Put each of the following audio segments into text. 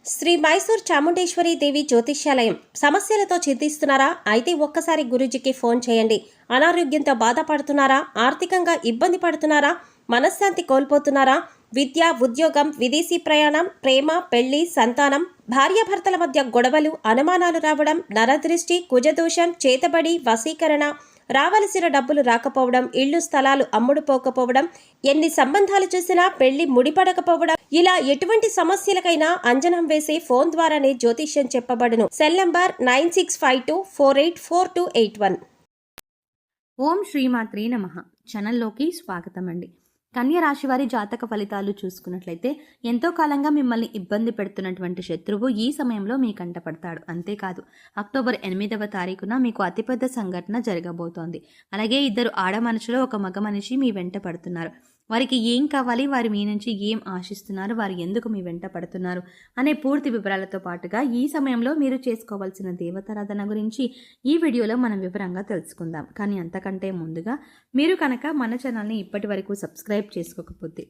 శ్రీ మైసూర్ చాముండేశ్వరి దేవి జ్యోతిష్యాలయం. సమస్యలతో చింతిస్తున్నారా? అయితే ఒక్కసారి గురూజీకి ఫోన్ చేయండి. అనారోగ్యంతో బాధపడుతున్నారా? ఆర్థికంగా ఇబ్బంది పడుతున్నారా? మనశ్శాంతి కోల్పోతున్నారా? విద్య, ఉద్యోగం, విదేశీ ప్రయాణం, ప్రేమ, పెళ్లి, సంతానం, భార్యాభర్తల మధ్య గొడవలు, అనుమానాలు రావడం, నరదృష్టి, కుజదోషం, చేతబడి, వశీకరణ, రావలసిన డబ్బులు రాకపోవడం, ఇళ్లు స్థలాలు అమ్ముడుపోకపోవడం, ఎన్ని సంబంధాలు చూసినా పెళ్లి ముడిపడకపోవడం, ఇలా ఎటువంటి సమస్యలకైనా అంజనం వేసే ఫోన్ ద్వారానే జ్యోతిష్యం చెప్పబడును. Cell number 9652484281. ఓం శ్రీమాత్రే నమః. ఛానల్లోకి స్వాగతం అండి. కన్య రాశి వారి జాతక ఫలితాలు చూసుకున్నట్లయితే ఎంతో కాలంగా మిమ్మల్ని ఇబ్బంది పెడుతున్నటువంటి శత్రువు ఈ సమయంలో మీ కంటపడతాడు. అంతేకాదు అక్టోబర్ 8వ తారీఖున మీకు అతిపెద్ద సంఘటన జరగబోతోంది. అలాగే ఇద్దరు ఆడ మనుషులు ఒక మగ మనిషి మీ వెంట పడుతున్నారు. వారికి ఏం కావాలి, వారు మీ నుంచి ఏం ఆశిస్తున్నారు, వారు ఎందుకు మీ వెంట పడుతున్నారు అనే పూర్తి వివరాలతో పాటుగా ఈ సమయంలో మీరు చేసుకోవాల్సిన దేవతారాధన గురించి ఈ వీడియోలో మనం వివరంగా తెలుసుకుందాం. కానీ అంతకంటే ముందుగా మీరు కనుక మన ఛానల్ని ఇప్పటి వరకు సబ్స్క్రైబ్ చేసుకోకపోతే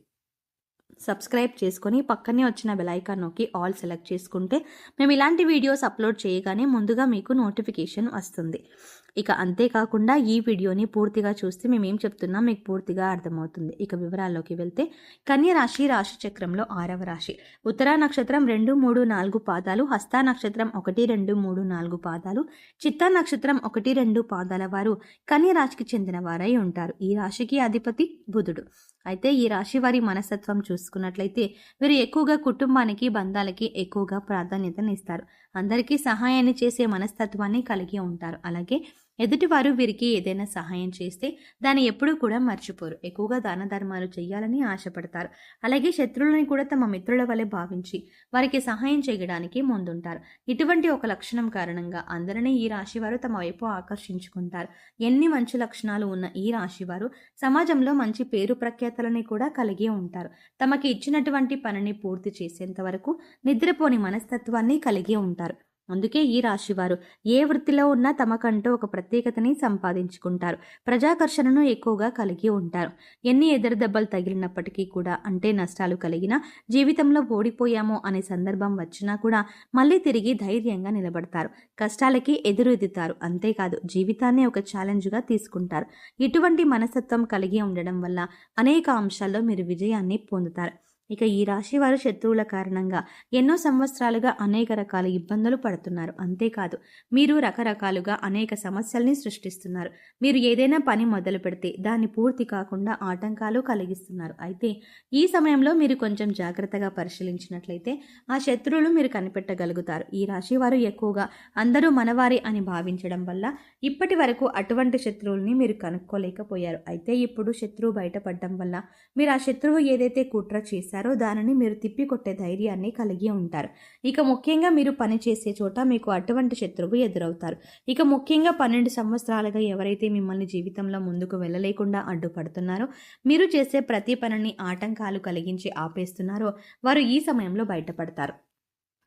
సబ్స్క్రైబ్ చేసుకొని పక్కనే వచ్చిన బెల్ ఐకాన్ నొక్కి ఆల్ సెలెక్ట్ చేసుకుంటే మేము ఇలాంటి వీడియోస్ అప్లోడ్ చేయగానే ముందుగా మీకు నోటిఫికేషన్ వస్తుంది. ఇక అంతేకాకుండా ఈ వీడియోని పూర్తిగా చూస్తే మేమేం చెప్తున్నాం మీకు పూర్తిగా అర్థమవుతుంది. ఇక వివరాల్లోకి వెళ్తే కన్య రాశి రాశి చక్రంలో 6వ రాశి. ఉత్తరా నక్షత్రం 2, 3, 4 పాదాలు, హస్తా నక్షత్రం 1, 2, 3, 4 పాదాలు, చిత్తా నక్షత్రం 1, 2 పాదాల వారు కన్య రాశికి చెందిన వారై ఉంటారు. ఈ రాశికి అధిపతి బుధుడు. అయితే ఈ రాశి వారి మనస్తత్వం చూసుకున్నట్లయితే వీరు ఎక్కువగా కుటుంబానికి, బంధాలకి ఎక్కువగా ప్రాధాన్యతనిస్తారు. అందరికీ సహాయాన్ని చేసే మనస్తత్వాన్ని కలిగి ఉంటారు. అలాగే ఎదుటివారు వీరికి ఏదైనా సహాయం చేస్తే దాన్ని ఎప్పుడూ కూడా మర్చిపోరు. ఎక్కువగా దాన ధర్మాలు చేయాలని ఆశపడతారు. అలాగే శత్రువులని కూడా తమ మిత్రుల వలె భావించి వారికి సహాయం చేయడానికి ముందుంటారు. ఇటువంటి ఒక లక్షణం కారణంగా అందరినీ ఈ రాశివారు తమ వైపు ఆకర్షించుకుంటారు. ఎన్ని మంచి లక్షణాలు ఉన్న ఈ రాశివారు సమాజంలో మంచి పేరు ప్రఖ్యాతలని కూడా కలిగి ఉంటారు. తమకి ఇచ్చినటువంటి పనిని పూర్తి చేసేంత వరకు నిద్రపోని మనస్తత్వాన్ని కలిగి ఉంటారు. అందుకే ఈ రాశివారు ఏ వృత్తిలో ఉన్నా తమకంటూ ఒక ప్రత్యేకతని సంపాదించుకుంటారు. ప్రజాకర్షణను ఎక్కువగా కలిగి ఉంటారు. ఎన్ని ఎదురు దెబ్బలు తగిలినప్పటికీ కూడా, అంటే నష్టాలు కలిగినా, జీవితంలో ఓడిపోయామో అనే సందర్భం వచ్చినా కూడా మళ్ళీ తిరిగి ధైర్యంగా నిలబడతారు. కష్టాలకి ఎదురెదుతారు. అంతేకాదు జీవితాన్ని ఒక ఛాలెంజ్గా తీసుకుంటారు. ఇటువంటి మనస్తత్వం కలిగి ఉండడం వల్ల అనేక అంశాల్లో మీరు విజయాన్ని పొందుతారు. ఇక ఈ రాశి వారు శత్రువుల కారణంగా ఎన్నో సంవత్సరాలుగా అనేక రకాల ఇబ్బందులు పడుతున్నారు. అంతేకాదు మీరు రకరకాలుగా అనేక సమస్యల్ని సృష్టిస్తున్నారు. మీరు ఏదైనా పని మొదలు పెడితే దాన్ని పూర్తి కాకుండా ఆటంకాలు కలిగిస్తున్నారు. అయితే ఈ సమయంలో మీరు కొంచెం జాగ్రత్తగా పరిశీలించినట్లయితే ఆ శత్రువులు మీరు కనిపెట్టగలుగుతారు. ఈ రాశి వారు ఎక్కువగా అందరూ మనవారే అని భావించడం వల్ల ఇప్పటి వరకు అటువంటి శత్రువుల్ని మీరు కనుక్కోలేకపోయారు. అయితే ఇప్పుడు శత్రువు బయటపడడం వల్ల మీరు ఆ శత్రువు ఏదైతే కుట్ర చేశారో దానిని మీరు తిప్పికొట్టే ధైర్యాన్ని కలిగి ఉంటారు. ఇక ముఖ్యంగా మీరు పని చేసే చోట మీకు అటువంటి శత్రువు ఎదురవుతారు. ఇక ముఖ్యంగా 12 సంవత్సరాలుగా ఎవరైతే మిమ్మల్ని జీవితంలో ముందుకు వెళ్ళలేకుండా అడ్డుపడుతున్నారో, మీరు చేసే ప్రతి పనిని ఆటంకాలు కలిగించి ఆపేస్తున్నారో వారు ఈ సమయంలో బయటపడతారు.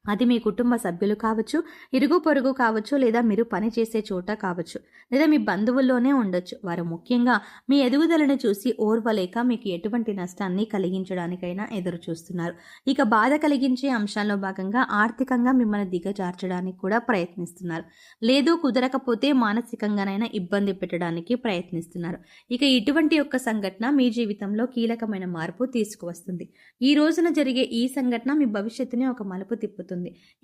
అది మీ కుటుంబ సభ్యులు కావచ్చు, ఇరుగు పొరుగు కావచ్చు, లేదా మీరు పని చేసే చోట కావచ్చు, లేదా మీ బంధువుల్లోనే ఉండొచ్చు. వారు ముఖ్యంగా మీ ఎదుగుదలను చూసి ఓర్వలేక మీకు ఎటువంటి నష్టాన్ని కలిగించడానికైనా ఎదురు చూస్తున్నారు. ఇక బాధ కలిగించే అంశాల్లో భాగంగా ఆర్థికంగా మిమ్మల్ని దిగజార్చడానికి కూడా ప్రయత్నిస్తున్నారు. లేదు కుదరకపోతే మానసికంగానైనా ఇబ్బంది పెట్టడానికి ప్రయత్నిస్తున్నారు. ఇక ఇటువంటి యొక్క సంఘటన మీ జీవితంలో కీలకమైన మార్పు తీసుకువస్తుంది. ఈ రోజున జరిగే ఈ సంఘటన మీ భవిష్యత్తుని ఒక మలుపు తిప్పుతుంది.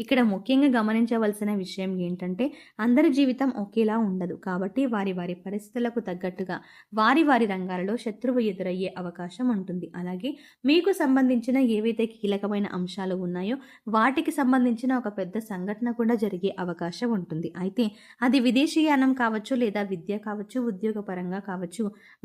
ఇక్కడ ముఖ్యంగా గమనించవలసిన విషయం ఏంటంటే అందరి జీవితం ఒకేలా ఉండదు. కాబట్టి వారి వారి పరిస్థితులకు తగ్గట్టుగా వారి వారి రంగాలలో శత్రువు ఎదురయ్యే అవకాశం ఉంటుంది. అలాగే మీకు సంబంధించిన ఏవైతే కీలకమైన అంశాలు ఉన్నాయో వాటికి సంబంధించిన ఒక పెద్ద సంఘటన కూడా జరిగే అవకాశం ఉంటుంది. అయితే అది విదేశీయానం కావచ్చు, లేదా విద్య కావచ్చు, ఉద్యోగపరంగా కావచ్చు,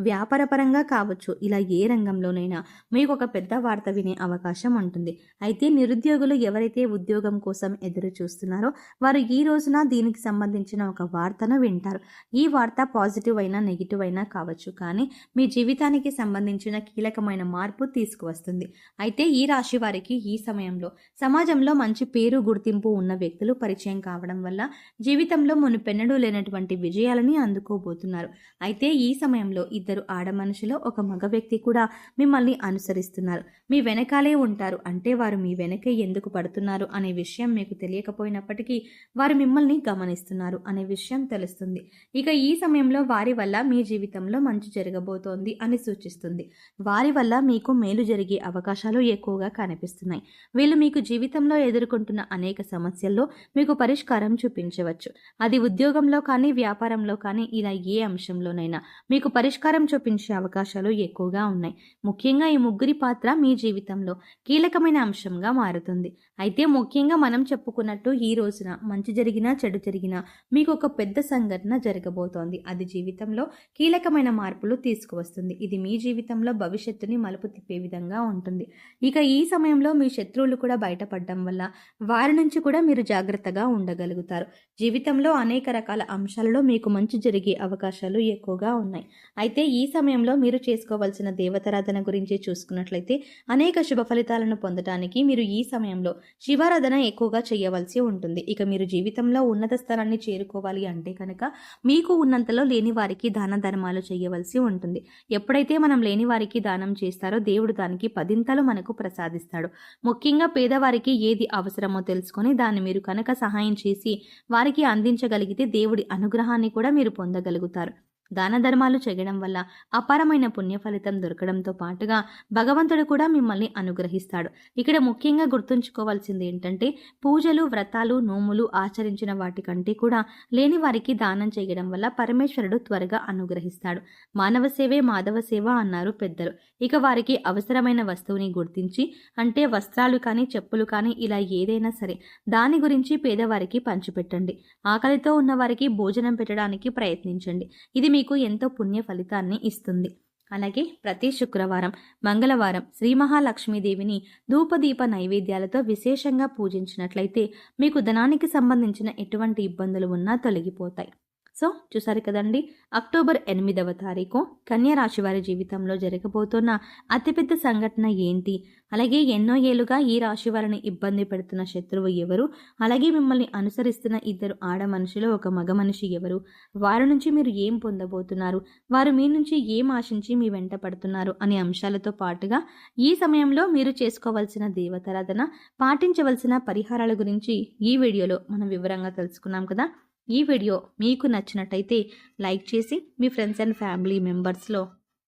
వ్యాపారపరంగా కావచ్చు, ఇలా ఏ రంగంలోనైనా మీకు ఒక పెద్ద వార్త వినే అవకాశం ఉంటుంది. అయితే నిరుద్యోగులు ఎవరైతే ఉద్యోగం కోసం ఎదురు చూస్తున్నారో వారు ఈ రోజున దీనికి సంబంధించిన ఒక వార్తను వింటారు. ఈ వార్త పాజిటివ్ అయినా నెగిటివ్ అయినా కావచ్చు, కానీ మీ జీవితానికి సంబంధించిన కీలకమైన మార్పు తీసుకువస్తుంది. అయితే ఈ రాశి వారికి ఈ సమయంలో సమాజంలో మంచి పేరు గుర్తింపు ఉన్న వ్యక్తులు పరిచయం కావడం వల్ల జీవితంలో మునుపెన్నడూ లేనటువంటి విజయాలని అందుకోబోతున్నారు. అయితే ఈ సమయంలో ఇద్దరు ఆడ మనుషులు ఒక మగ వ్యక్తి కూడా మిమ్మల్ని అనుసరిస్తున్నారు. మీ వెనకాలే ఉంటారు. అంటే వారు మీ వెనక ఎందుకు పడుతున్నారు అనే అనే విషయం మీకు తెలియకపోయినప్పటికీ వారు మిమ్మల్ని గమనిస్తున్నారు అనే విషయం తెలుస్తుంది. ఇక ఈ సమయంలో వారి వల్ల మీ జీవితంలో మంచి జరగబోతోంది అని సూచిస్తుంది. వారి వల్ల మీకు మేలు జరిగే అవకాశాలు ఎక్కువగా కనిపిస్తున్నాయి. వీళ్ళు మీకు జీవితంలో ఎదుర్కొంటున్న అనేక సమస్యల్లో మీకు పరిష్కారం చూపించవచ్చు. అది ఉద్యోగంలో కానీ వ్యాపారంలో కానీ ఇలా ఏ అంశంలోనైనా మీకు పరిష్కారం చూపించే అవకాశాలు ఎక్కువగా ఉన్నాయి. ముఖ్యంగా ఈ ముగ్గురి పాత్ర మీ జీవితంలో కీలకమైన అంశంగా మారుతుంది. అయితే ముఖ్యంగా మనం చెప్పుకున్నట్టు ఈ రోజున మంచి జరిగినా చెడు జరిగినా మీకు ఒక పెద్ద సంఘటన జరగబోతోంది. అది జీవితంలో కీలకమైన మార్పులు తీసుకువస్తుంది. ఇది మీ జీవితంలో భవిష్యత్తుని మలుపు తిప్పే విధంగా ఉంటుంది. ఇక ఈ సమయంలో మీ శత్రువులు కూడా బయటపడడం వల్ల వారి నుంచి కూడా మీరు జాగ్రత్తగా ఉండగలుగుతారు. జీవితంలో అనేక రకాల అంశాలలో మీకు మంచి జరిగే అవకాశాలు ఎక్కువగా ఉన్నాయి. అయితే ఈ సమయంలో మీరు చేసుకోవాల్సిన దేవతారాధన గురించి చూసుకున్నట్లయితే అనేక శుభ ఫలితాలను పొందడానికి మీరు ఈ సమయంలో శివారాధన ఎక్కువగా చేయవలసి ఉంటుంది. ఇక మీరు జీవితంలో ఉన్నత స్థానాన్ని చేరుకోవాలి అంటే కనుక మీకు ఉన్నంతలో లేని వారికి దాన ధర్మాలు చేయవలసి ఉంటుంది. ఎప్పుడైతే మనం లేని వారికి దానం చేస్తారో దేవుడు దానికి 10 మనకు ప్రసాదిస్తాడు. ముఖ్యంగా పేదవారికి ఏది అవసరమో తెలుసుకొని దాన్ని మీరు కనుక సహాయం చేసి వారికి అందించగలిగితే దేవుడి అనుగ్రహాన్ని కూడా మీరు పొందగలుగుతారు. దాన ధర్మాలు చేయడం వల్ల అపారమైన పుణ్య ఫలితం దొరకడంతో పాటుగా భగవంతుడు కూడా మిమ్మల్ని అనుగ్రహిస్తాడు. ఇక్కడ ముఖ్యంగా గుర్తుంచుకోవాల్సింది ఏంటంటే పూజలు, వ్రతాలు, నోములు ఆచరించిన వాటికంటే కూడా లేని వారికి దానం చేయడం వల్ల పరమేశ్వరుడు త్వరగా అనుగ్రహిస్తాడు. మానవ సేవే మాధవ సేవ అన్నారు పెద్దలు. ఇక వారికి అవసరమైన వస్తువుని గుర్తించి, అంటే వస్త్రాలు కానీ చెప్పులు కానీ ఇలా ఏదైనా సరే దాని గురించి పేదవారికి పంచిపెట్టండి. ఆకలితో ఉన్న వారికి భోజనం పెట్టడానికి ప్రయత్నించండి. ఇది మీకు ఎంతో పుణ్య ఫలితాన్ని ఇస్తుంది. అలాగే ప్రతి శుక్రవారం, మంగళవారం శ్రీ మహాలక్ష్మీదేవిని ధూపదీప నైవేద్యాలతో విశేషంగా పూజించినట్లయితే మీకు ధనానికి సంబంధించిన ఎటువంటి ఇబ్బందులు ఉన్నా తొలగిపోతాయి. సో చూసారు కదండి, అక్టోబర్ 8వ తారీఖు కన్యా రాశి వారి జీవితంలో జరగబోతున్న అతిపెద్ద సంఘటన ఏంటి, అలాగే ఎన్నో ఏళ్లుగా ఈ రాశి వారిని ఇబ్బంది పెడుతున్న శత్రువు ఎవరు, అలాగే మిమ్మల్ని అనుసరిస్తున్న 2 ఆడ మనుషులు, 1 మగ మనిషి ఎవరు, వారి నుంచి మీరు ఏం పొందబోతున్నారు, వారు మీ నుంచి ఏం ఆశించి మీ వెంట పడుతున్నారు అనే అంశాలతో పాటుగా ఈ సమయంలో మీరు చేసుకోవాల్సిన దేవతారాధన, పాటించవలసిన పరిహారాల గురించి ఈ వీడియోలో మనం వివరంగా తెలుసుకున్నాం కదా. ఈ వీడియో మీకు నచ్చినట్టయితే లైక్ చేసి మీ ఫ్రెండ్స్ అండ్ ఫ్యామిలీ మెంబర్స్లో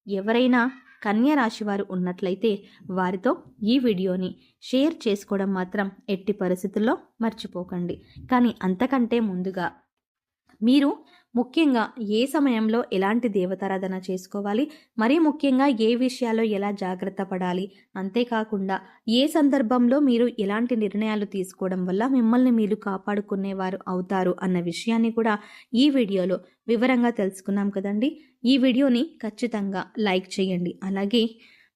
ఎవరైనా కన్యా రాశి వారు ఉన్నట్లయితే వారితో ఈ వీడియోని షేర్ చేసుకోవడం మాత్రం ఎట్టి పరిస్థితుల్లో మర్చిపోకండి. కానీ అంతకంటే ముందుగా మీరు ముఖ్యంగా ఏ సమయంలో ఎలాంటి దేవతారాధన చేసుకోవాలి, మరీ ముఖ్యంగా ఏ విషయాల్లో ఎలా జాగ్రత్త పడాలి, అంతేకాకుండా ఏ సందర్భంలో మీరు ఎలాంటి నిర్ణయాలు తీసుకోవడం వల్ల మిమ్మల్ని మీరు కాపాడుకునేవారు అవుతారు అన్న విషయాన్ని కూడా ఈ వీడియోలో వివరంగా తెలుసుకున్నాం కదండి. ఈ వీడియోని ఖచ్చితంగా లైక్ చేయండి. అలాగే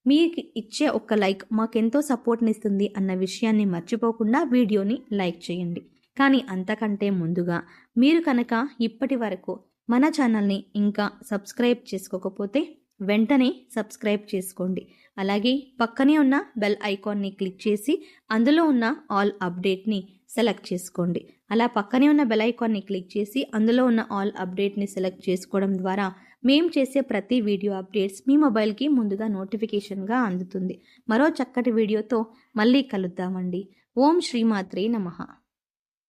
మీకు ఇచ్చే ఒక్క లైక్ మాకెంతో సపోర్ట్నిస్తుంది అన్న విషయాన్ని మర్చిపోకుండా వీడియోని లైక్ చేయండి. కానీ అంతకంటే ముందుగా మీరు కనుక ఇప్పటి వరకు మన ఛానల్ని ఇంకా సబ్స్క్రైబ్ చేసుకోకపోతే వెంటనే సబ్స్క్రైబ్ చేసుకోండి. అలాగే పక్కనే ఉన్న బెల్ ఐకాన్ని క్లిక్ చేసి అందులో ఉన్న ఆల్ అప్డేట్ని సెలెక్ట్ చేసుకోండి. అలా పక్కనే ఉన్న బెల్ ఐకాన్ని క్లిక్ చేసి అందులో ఉన్న ఆల్ అప్డేట్ని సెలెక్ట్ చేసుకోవడం ద్వారా మేము చేసే ప్రతి వీడియో అప్డేట్స్ మీ మొబైల్కి ముందుగా నోటిఫికేషన్గా అందుతుంది. మరో చక్కటి వీడియోతో మళ్ళీ కలుద్దామండి. ఓం శ్రీమాత్రే నమః.